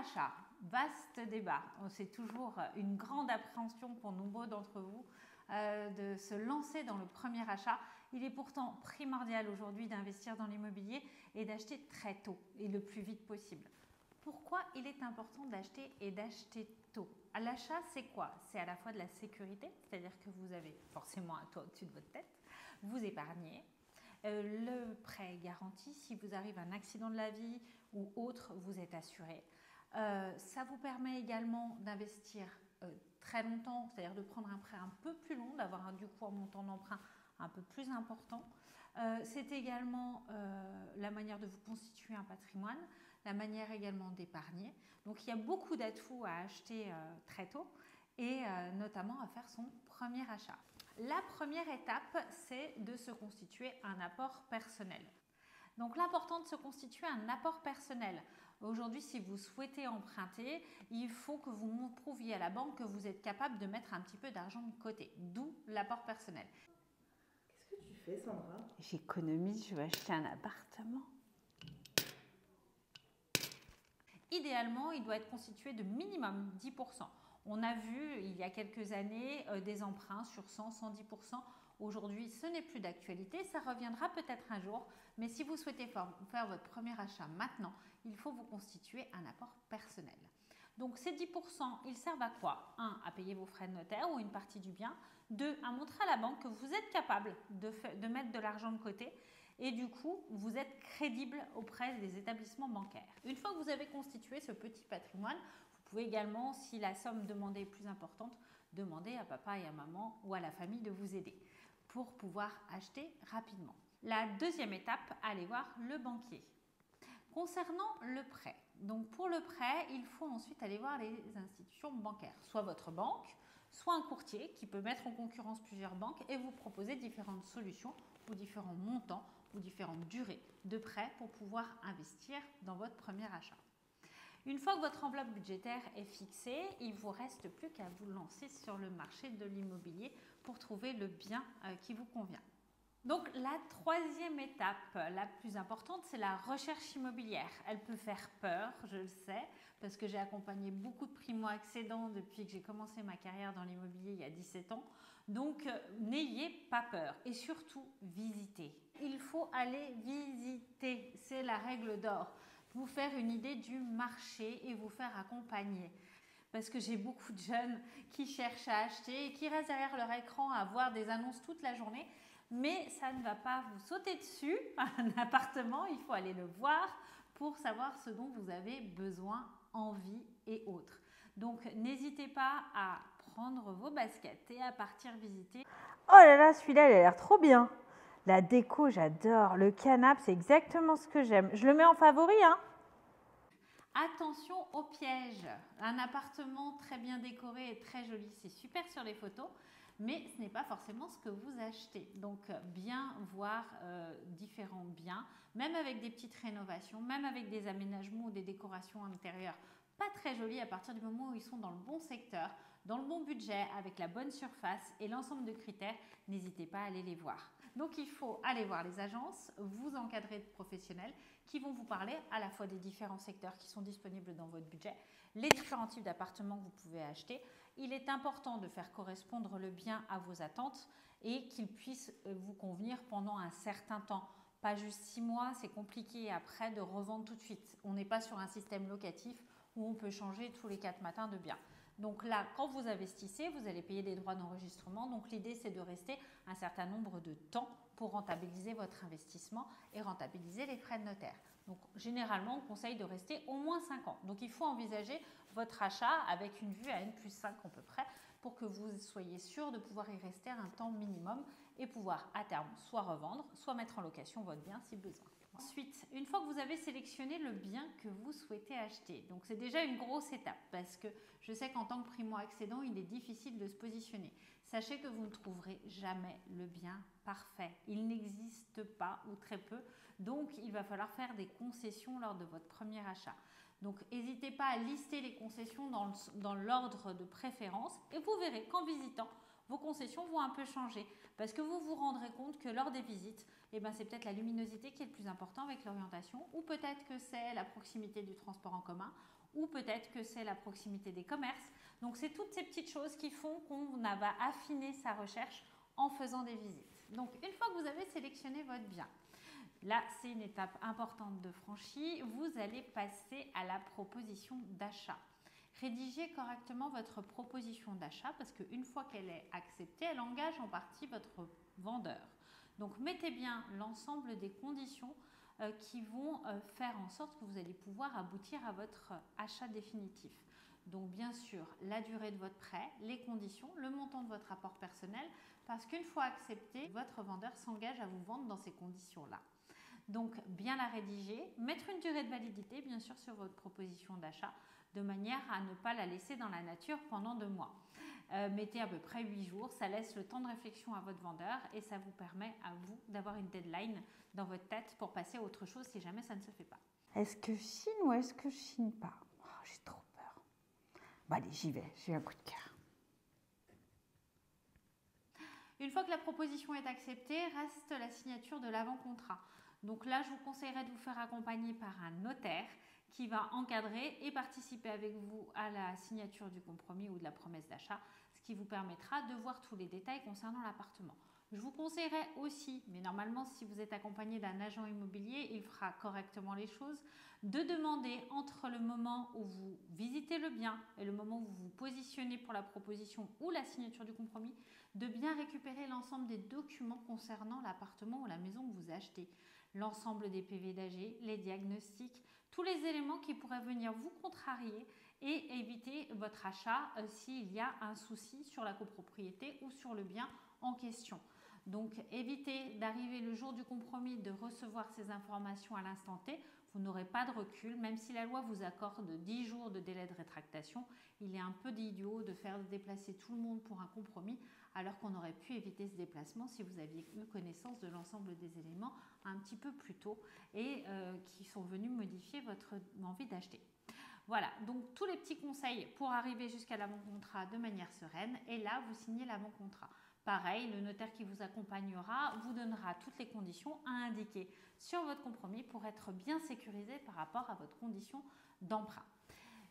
achat, vaste débat. C'est toujours une grande appréhension pour nombreux d'entre vous de se lancer dans le premier achat. Il est pourtant primordial aujourd'hui d'investir dans l'immobilier et d'acheter très tôt et le plus vite possible. Pourquoi il est important d'acheter et d'acheter tôt? À l'achat, c'est quoi? C'est à la fois de la sécurité, c'est-à-dire que vous avez forcément un toit au-dessus de votre tête, vous épargnez, le prêt est garanti, si vous arrive un accident de la vie ou autre, vous êtes assuré. Ça vous permet également d'investir très longtemps, c'est-à-dire de prendre un prêt un peu plus long, d'avoir du coup un montant d'emprunt un peu plus important. C'est également la manière de vous constituer un patrimoine, la manière également d'épargner. Donc il y a beaucoup d'atouts à acheter très tôt et notamment à faire son premier achat. La première étape, c'est de se constituer un apport personnel. Donc l'important de se constituer un apport personnel. Aujourd'hui, si vous souhaitez emprunter, il faut que vous prouviez à la banque que vous êtes capable de mettre un petit peu d'argent de côté, d'où l'apport personnel. Qu'est-ce que tu fais, Sandra? J'économise, je vais acheter un appartement. Idéalement, il doit être constitué de minimum 10%. On a vu il y a quelques années des emprunts sur 100-110%. Aujourd'hui, ce n'est plus d'actualité, ça reviendra peut-être un jour, mais si vous souhaitez faire votre premier achat maintenant, il faut vous constituer un apport personnel. Donc ces 10%, ils servent à quoi? 1. À payer vos frais de notaire ou une partie du bien. 2. À montrer à la banque que vous êtes capable de mettre de l'argent de côté et du coup, vous êtes crédible auprès des établissements bancaires. Une fois que vous avez constitué ce petit patrimoine, vous pouvez également, si la somme demandée est plus importante, demander à papa et à maman ou à la famille de vous aider pour pouvoir acheter rapidement. La deuxième étape, allez voir le banquier. Concernant le prêt, donc pour le prêt, il faut ensuite aller voir les institutions bancaires, soit votre banque, soit un courtier qui peut mettre en concurrence plusieurs banques et vous proposer différentes solutions ou différents montants ou différentes durées de prêt pour pouvoir investir dans votre premier achat. Une fois que votre enveloppe budgétaire est fixée, il ne vous reste plus qu'à vous lancer sur le marché de l'immobilier pour trouver le bien qui vous convient. Donc la troisième étape, la plus importante, c'est la recherche immobilière. Elle peut faire peur, je le sais, parce que j'ai accompagné beaucoup de primo-accédants depuis que j'ai commencé ma carrière dans l'immobilier il y a 17 ans. Donc n'ayez pas peur et surtout visitez. Il faut aller visiter, c'est la règle d'or. Vous faire une idée du marché et vous faire accompagner. Parce que j'ai beaucoup de jeunes qui cherchent à acheter et qui restent derrière leur écran à voir des annonces toute la journée. Mais ça ne va pas vous sauter dessus, un appartement, il faut aller le voir pour savoir ce dont vous avez besoin, envie et autres. Donc n'hésitez pas à prendre vos baskets et à partir visiter. Oh là là, celui-là, il a l'air trop bien. La déco, j'adore. Le canapé, c'est exactement ce que j'aime. Je le mets en favori, hein. Attention aux pièges. Un appartement très bien décoré et très joli, c'est super sur les photos, mais ce n'est pas forcément ce que vous achetez. Donc bien voir différents biens, même avec des petites rénovations, même avec des aménagements ou des décorations intérieures pas très jolies à partir du moment où ils sont dans le bon secteur, dans le bon budget, avec la bonne surface et l'ensemble de critères, n'hésitez pas à aller les voir. Donc il faut aller voir les agences, vous encadrer de professionnels qui vont vous parler à la fois des différents secteurs qui sont disponibles dans votre budget, les différents types d'appartements que vous pouvez acheter. Il est important de faire correspondre le bien à vos attentes et qu'il puisse vous convenir pendant un certain temps. Pas juste 6 mois, c'est compliqué après de revendre tout de suite. On n'est pas sur un système locatif où on peut changer tous les 4 matins de biens. Donc là, quand vous investissez, vous allez payer des droits d'enregistrement. Donc l'idée, c'est de rester un certain nombre de temps pour rentabiliser votre investissement et rentabiliser les frais de notaire. Donc généralement, on conseille de rester au moins 5 ans. Donc il faut envisager votre achat avec une vue à N+5 à peu près pour que vous soyez sûr de pouvoir y rester un temps minimum et pouvoir à terme soit revendre, soit mettre en location votre bien si besoin. Ensuite, une fois que vous avez sélectionné le bien que vous souhaitez acheter, donc c'est déjà une grosse étape parce que je sais qu'en tant que primo-accédant, il est difficile de se positionner. Sachez que vous ne trouverez jamais le bien parfait. Il n'existe pas ou très peu, donc il va falloir faire des concessions lors de votre premier achat. Donc n'hésitez pas à lister les concessions dans l'ordre de préférence et vous verrez qu'en visitant, vos concessions vont un peu changer parce que vous vous rendrez compte que lors des visites, c'est peut-être la luminosité qui est le plus important avec l'orientation ou peut-être que c'est la proximité du transport en commun ou peut-être que c'est la proximité des commerces. Donc c'est toutes ces petites choses qui font qu'on va affiner sa recherche en faisant des visites. Donc une fois que vous avez sélectionné votre bien, là c'est une étape importante de franchie, vous allez passer à la proposition d'achat. Rédigez correctement votre proposition d'achat parce qu'une fois qu'elle est acceptée, elle engage en partie votre vendeur. Donc mettez bien l'ensemble des conditions qui vont faire en sorte que vous allez pouvoir aboutir à votre achat définitif. Donc bien sûr, la durée de votre prêt, les conditions, le montant de votre apport personnel, parce qu'une fois accepté, votre vendeur s'engage à vous vendre dans ces conditions-là. Donc bien la rédiger, mettre une durée de validité bien sûr sur votre proposition d'achat, de manière à ne pas la laisser dans la nature pendant 2 mois. Mettez à peu près 8 jours, ça laisse le temps de réflexion à votre vendeur et ça vous permet à vous d'avoir une deadline dans votre tête pour passer à autre chose si jamais ça ne se fait pas. Est-ce que je chine ou est-ce que je chine pas? Oh, j'ai trop peur. Bon allez, j'y vais, j'ai un coup de cœur. Une fois que la proposition est acceptée, reste la signature de l'avant-contrat. Donc là, je vous conseillerais de vous faire accompagner par un notaire qui va encadrer et participer avec vous à la signature du compromis ou de la promesse d'achat, ce qui vous permettra de voir tous les détails concernant l'appartement. Je vous conseillerais aussi, mais normalement si vous êtes accompagné d'un agent immobilier, il fera correctement les choses, de demander entre le moment où vous visitez le bien et le moment où vous vous positionnez pour la proposition ou la signature du compromis, de bien récupérer l'ensemble des documents concernant l'appartement ou la maison que vous achetez. L'ensemble des PV d'AG, les diagnostics, tous les éléments qui pourraient venir vous contrarier et éviter votre achat s'il y a un souci sur la copropriété ou sur le bien en question. Donc évitez d'arriver le jour du compromis de recevoir ces informations à l'instant T. Vous n'aurez pas de recul, même si la loi vous accorde 10 jours de délai de rétractation. Il est un peu idiot de faire déplacer tout le monde pour un compromis alors qu'on aurait pu éviter ce déplacement si vous aviez eu connaissance de l'ensemble des éléments un petit peu plus tôt et qui sont venus modifier votre envie d'acheter. Voilà, donc tous les petits conseils pour arriver jusqu'à l'avant-contrat de manière sereine et là vous signez l'avant-contrat. Pareil, le notaire qui vous accompagnera vous donnera toutes les conditions à indiquer sur votre compromis pour être bien sécurisé par rapport à votre condition d'emprunt.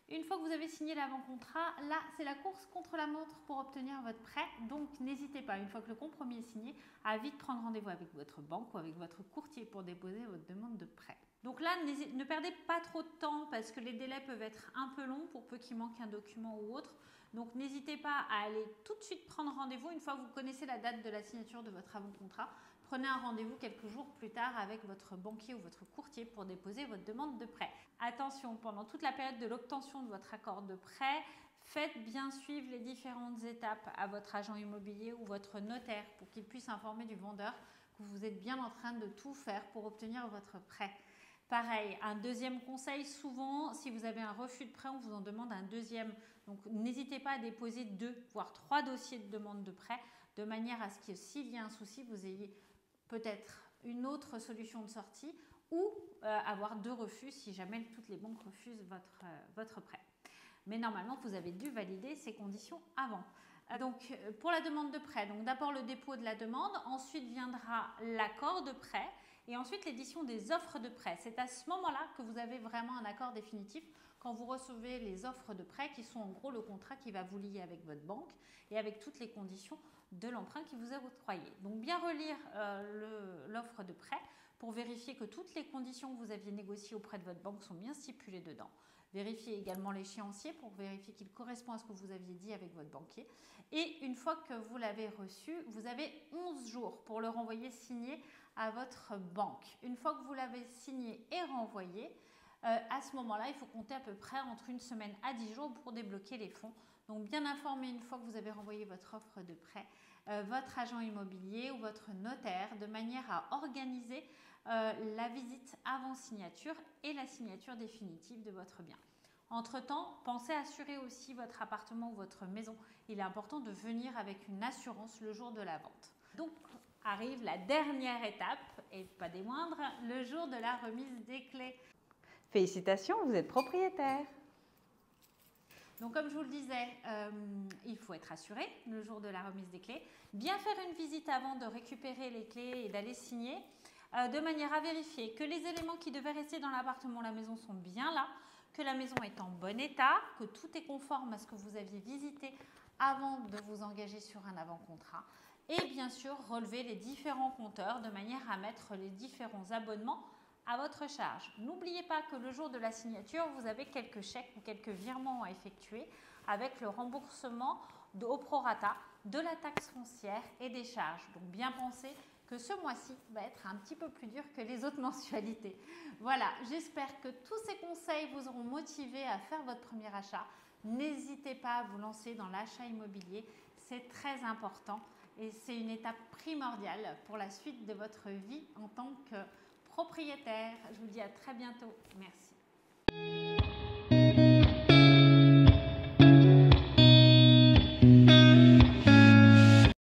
Une fois que vous avez signé l'avant-contrat, là, c'est la course contre la montre pour obtenir votre prêt. Donc, n'hésitez pas, une fois que le compromis est signé, à vite prendre rendez-vous avec votre banque ou avec votre courtier pour déposer votre demande de prêt. Donc là, ne perdez pas trop de temps parce que les délais peuvent être un peu longs pour peu qu'il manque un document ou autre. Donc, n'hésitez pas à aller tout de suite prendre rendez-vous une fois que vous connaissez la date de la signature de votre avant-contrat. Prenez un rendez-vous quelques jours plus tard avec votre banquier ou votre courtier pour déposer votre demande de prêt. Attention, pendant toute la période de l'obtention de votre accord de prêt, faites bien suivre les différentes étapes à votre agent immobilier ou votre notaire pour qu'il puisse informer du vendeur que vous êtes bien en train de tout faire pour obtenir votre prêt. Pareil, un deuxième conseil, souvent, si vous avez un refus de prêt, on vous en demande un deuxième. Donc, n'hésitez pas à déposer 2, voire 3 dossiers de demande de prêt, de manière à ce que s'il y a un souci, vous ayez peut-être une autre solution de sortie ou avoir 2 refus si jamais toutes les banques refusent votre prêt. Mais normalement, vous avez dû valider ces conditions avant. Donc, pour la demande de prêt, donc d'abord le dépôt de la demande, ensuite viendra l'accord de prêt et ensuite l'édition des offres de prêt. C'est à ce moment-là que vous avez vraiment un accord définitif quand vous recevez les offres de prêt qui sont en gros le contrat qui va vous lier avec votre banque et avec toutes les conditions de l'emprunt qui vous est octroyé. Donc, bien relire l'offre de prêt pour vérifier que toutes les conditions que vous aviez négociées auprès de votre banque sont bien stipulées dedans. Vérifiez également l'échéancier pour vérifier qu'il correspond à ce que vous aviez dit avec votre banquier. Et une fois que vous l'avez reçu, vous avez 11 jours pour le renvoyer signé à votre banque. Une fois que vous l'avez signé et renvoyé, à ce moment-là, il faut compter à peu près entre 1 semaine à 10 jours pour débloquer les fonds. Donc, bien informer une fois que vous avez renvoyé votre offre de prêt, votre agent immobilier ou votre notaire de manière à organiser la visite avant signature et la signature définitive de votre bien. Entre-temps, pensez à assurer aussi votre appartement ou votre maison. Il est important de venir avec une assurance le jour de la vente. Donc, arrive la dernière étape, et pas des moindres, le jour de la remise des clés. Félicitations, vous êtes propriétaire. Donc, comme je vous le disais, il faut être assuré le jour de la remise des clés. Bien faire une visite avant de récupérer les clés et d'aller signer, de manière à vérifier que les éléments qui devaient rester dans l'appartement ou la maison sont bien là, que la maison est en bon état, que tout est conforme à ce que vous aviez visité avant de vous engager sur un avant-contrat. Et bien sûr, relever les différents compteurs de manière à mettre les différents abonnements à votre charge. N'oubliez pas que le jour de la signature, vous avez quelques chèques ou quelques virements à effectuer avec le remboursement au prorata de la taxe foncière et des charges. Donc bien penser que ce mois-ci va être un petit peu plus dur que les autres mensualités. Voilà, j'espère que tous ces conseils vous auront motivé à faire votre premier achat. N'hésitez pas à vous lancer dans l'achat immobilier, c'est très important et c'est une étape primordiale pour la suite de votre vie en tant que propriétaire. Je vous dis à très bientôt. Merci.